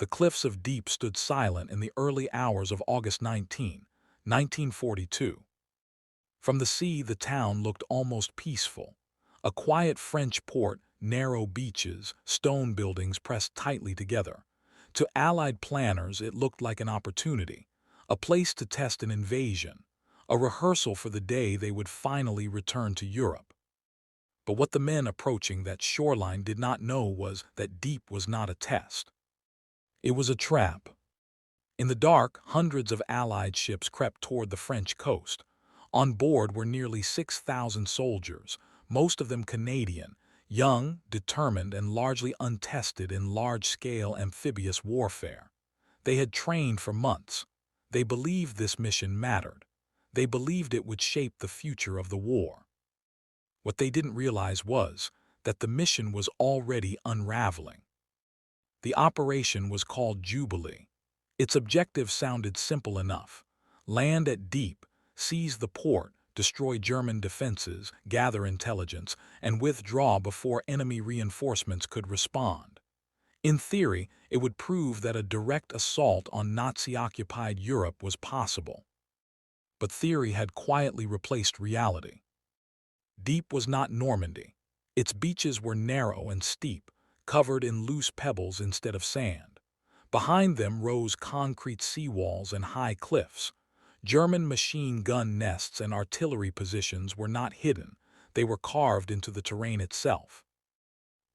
The cliffs of Dieppe stood silent in the early hours of August 19, 1942. From the sea, the town looked almost peaceful. A quiet French port, narrow beaches, stone buildings pressed tightly together. To Allied planners, it looked like an opportunity, a place to test an invasion, a rehearsal for the day they would finally return to Europe. But what the men approaching that shoreline did not know was that Dieppe was not a test. It was a trap. In the dark, hundreds of Allied ships crept toward the French coast. On board were nearly 6,000 soldiers, most of them Canadian, young, determined, and largely untested in large-scale amphibious warfare. They had trained for months. They believed this mission mattered. They believed it would shape the future of the war. What they didn't realize was that the mission was already unraveling. The operation was called Jubilee. Its objective sounded simple enough: land at Dieppe, seize the port, destroy German defenses, gather intelligence, and withdraw before enemy reinforcements could respond. In theory, it would prove that a direct assault on Nazi-occupied Europe was possible. But theory had quietly replaced reality. Dieppe was not Normandy. Its beaches were narrow and steep, covered in loose pebbles instead of sand. Behind them rose concrete seawalls and high cliffs. German machine gun nests and artillery positions were not hidden, they were carved into the terrain itself.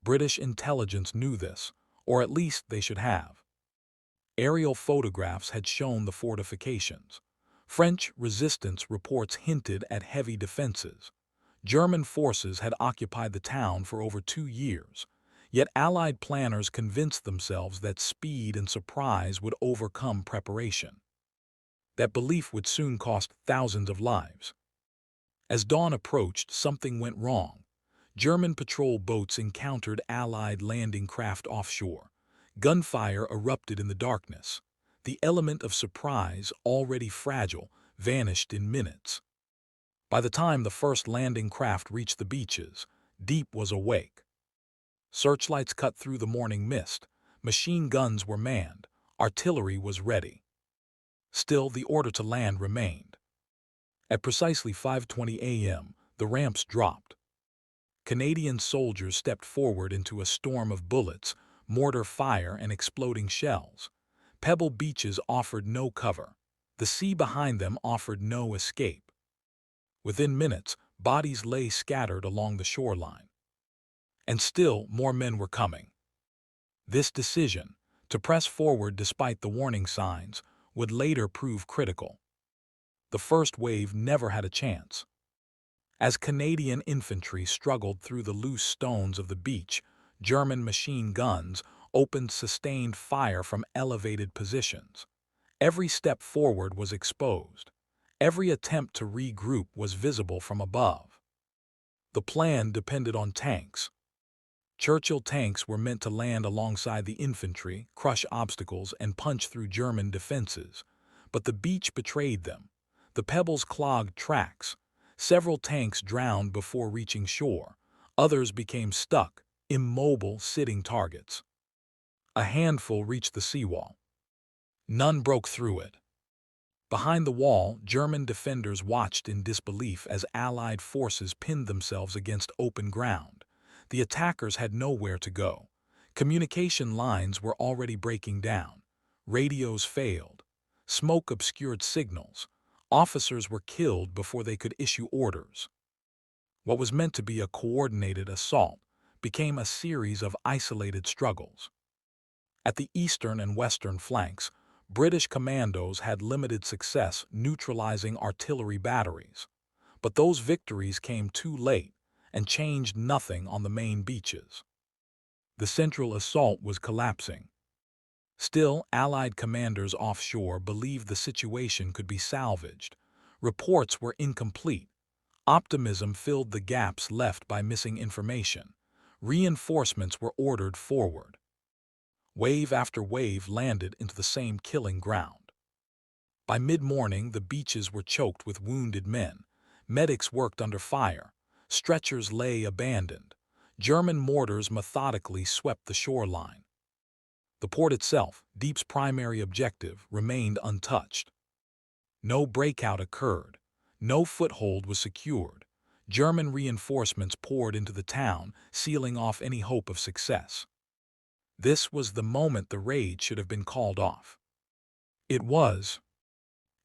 British intelligence knew this, or at least they should have. Aerial photographs had shown the fortifications. French resistance reports hinted at heavy defenses. German forces had occupied the town for over 2 years, yet Allied planners convinced themselves that speed and surprise would overcome preparation. That belief would soon cost thousands of lives. As dawn approached, something went wrong. German patrol boats encountered Allied landing craft offshore. Gunfire erupted in the darkness. The element of surprise, already fragile, vanished in minutes. By the time the first landing craft reached the beaches, Dieppe was awake. Searchlights cut through the morning mist. Machine guns were manned. Artillery was ready. Still, the order to land remained. At precisely 5:20 a.m., the ramps dropped. Canadian soldiers stepped forward into a storm of bullets, mortar fire, and exploding shells. Pebble beaches offered no cover. The sea behind them offered no escape. Within minutes, bodies lay scattered along the shoreline. And still, more men were coming. This decision, to press forward despite the warning signs, would later prove critical. The first wave never had a chance. As Canadian infantry struggled through the loose stones of the beach, German machine guns opened sustained fire from elevated positions. Every step forward was exposed. Every attempt to regroup was visible from above. The plan depended on tanks. Churchill tanks were meant to land alongside the infantry, crush obstacles, and punch through German defenses. But the beach betrayed them. The pebbles clogged tracks. Several tanks drowned before reaching shore. Others became stuck, immobile, sitting targets. A handful reached the seawall. None broke through it. Behind the wall, German defenders watched in disbelief as Allied forces pinned themselves against open ground. The attackers had nowhere to go. Communication lines were already breaking down. Radios failed. Smoke obscured signals. Officers were killed before they could issue orders. What was meant to be a coordinated assault became a series of isolated struggles. At the eastern and western flanks, British commandos had limited success neutralizing artillery batteries. But those victories came too late and changed nothing on the main beaches. The central assault was collapsing. Still, Allied commanders offshore believed the situation could be salvaged. Reports were incomplete. Optimism filled the gaps left by missing information. Reinforcements were ordered forward. Wave after wave landed into the same killing ground. By mid-morning, the beaches were choked with wounded men. Medics worked under fire. Stretchers lay abandoned. German mortars methodically swept the shoreline. The port itself, Dieppe's primary objective, remained untouched. No breakout occurred. No foothold was secured. German reinforcements poured into the town, sealing off any hope of success. This was the moment the raid should have been called off. It was.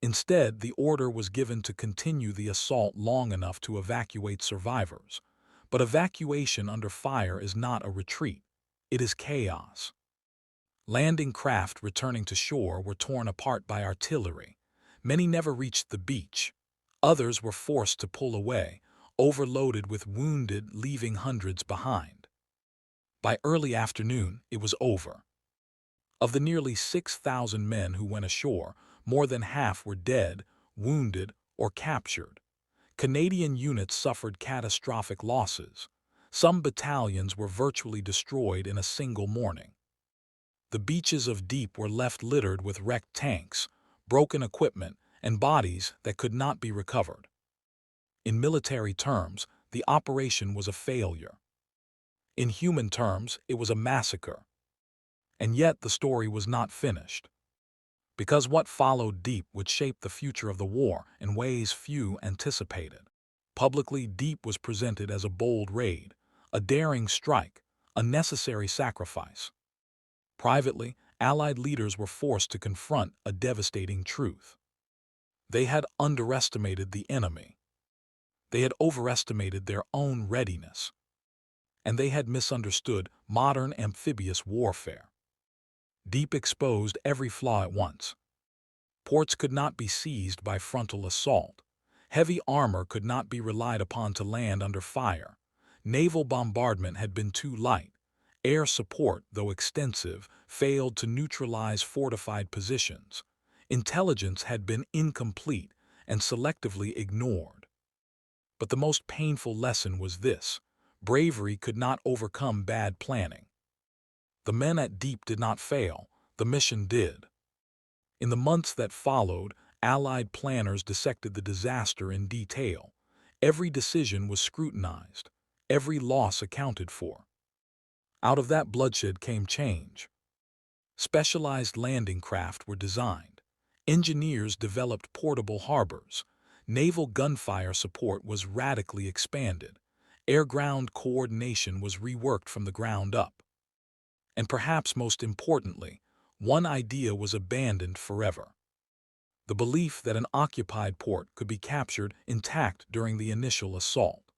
Instead, the order was given to continue the assault long enough to evacuate survivors. But evacuation under fire is not a retreat. It is chaos. Landing craft returning to shore were torn apart by artillery. Many never reached the beach. Others were forced to pull away, overloaded with wounded, leaving hundreds behind. By early afternoon, it was over. Of the nearly 6,000 men who went ashore, more than half were dead, wounded, or captured. Canadian units suffered catastrophic losses. Some battalions were virtually destroyed in a single morning. The beaches of Dieppe were left littered with wrecked tanks, broken equipment, and bodies that could not be recovered. In military terms, the operation was a failure. In human terms, it was a massacre. And yet the story was not finished. Because what followed Dieppe would shape the future of the war in ways few anticipated. Publicly, Dieppe was presented as a bold raid, a daring strike, a necessary sacrifice. Privately, Allied leaders were forced to confront a devastating truth. They had underestimated the enemy. They had overestimated their own readiness. And they had misunderstood modern amphibious warfare. Dieppe exposed every flaw at once. Ports could not be seized by frontal assault. Heavy armor could not be relied upon to land under fire. Naval bombardment had been too light. Air support, though extensive, failed to neutralize fortified positions. Intelligence had been incomplete and selectively ignored. But the most painful lesson was this: bravery could not overcome bad planning. The men at Dieppe did not fail, the mission did. In the months that followed, Allied planners dissected the disaster in detail. Every decision was scrutinized, every loss accounted for. Out of that bloodshed came change. Specialized landing craft were designed. Engineers developed portable harbors. Naval gunfire support was radically expanded. Air-ground coordination was reworked from the ground up. And perhaps most importantly, one idea was abandoned forever: the belief that an occupied port could be captured intact during the initial assault.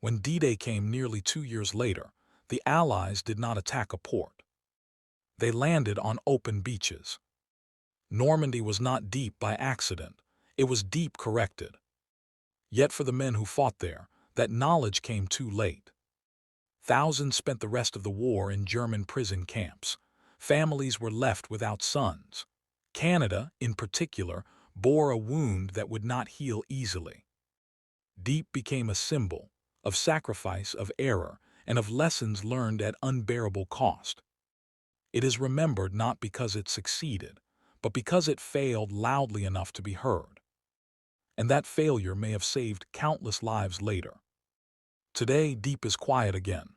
When D-Day came nearly 2 years later, the Allies did not attack a port. They landed on open beaches. Normandy was not Dieppe by accident. It was Dieppe corrected. Yet for the men who fought there, that knowledge came too late. Thousands spent the rest of the war in German prison camps. Families were left without sons. Canada, in particular, bore a wound that would not heal easily. Dieppe became a symbol of sacrifice, of error, and of lessons learned at unbearable cost. It is remembered not because it succeeded, but because it failed loudly enough to be heard. And that failure may have saved countless lives later. Today, Dieppe is quiet again.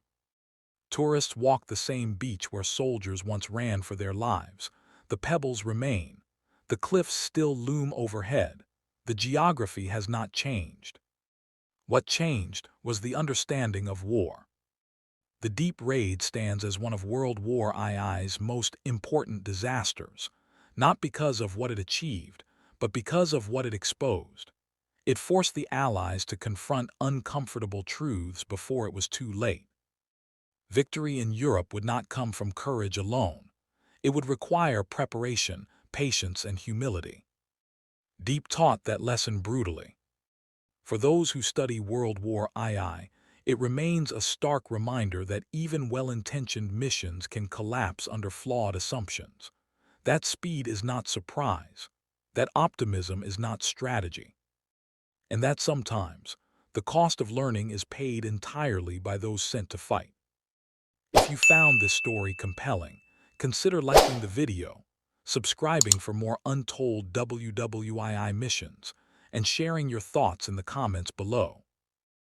Tourists walk the same beach where soldiers once ran for their lives. The pebbles remain. The cliffs still loom overhead. The geography has not changed. What changed was the understanding of war. The Dieppe Raid stands as one of WWII's most important disasters, not because of what it achieved, but because of what it exposed. It forced the Allies to confront uncomfortable truths before it was too late. Victory in Europe would not come from courage alone. It would require preparation, patience, and humility. Dieppe taught that lesson brutally. For those who study WWII, it remains a stark reminder that even well-intentioned missions can collapse under flawed assumptions. That speed is not surprise. That optimism is not strategy. And that sometimes, the cost of learning is paid entirely by those sent to fight. If you found this story compelling, consider liking the video, subscribing for more untold WWII missions, and sharing your thoughts in the comments below.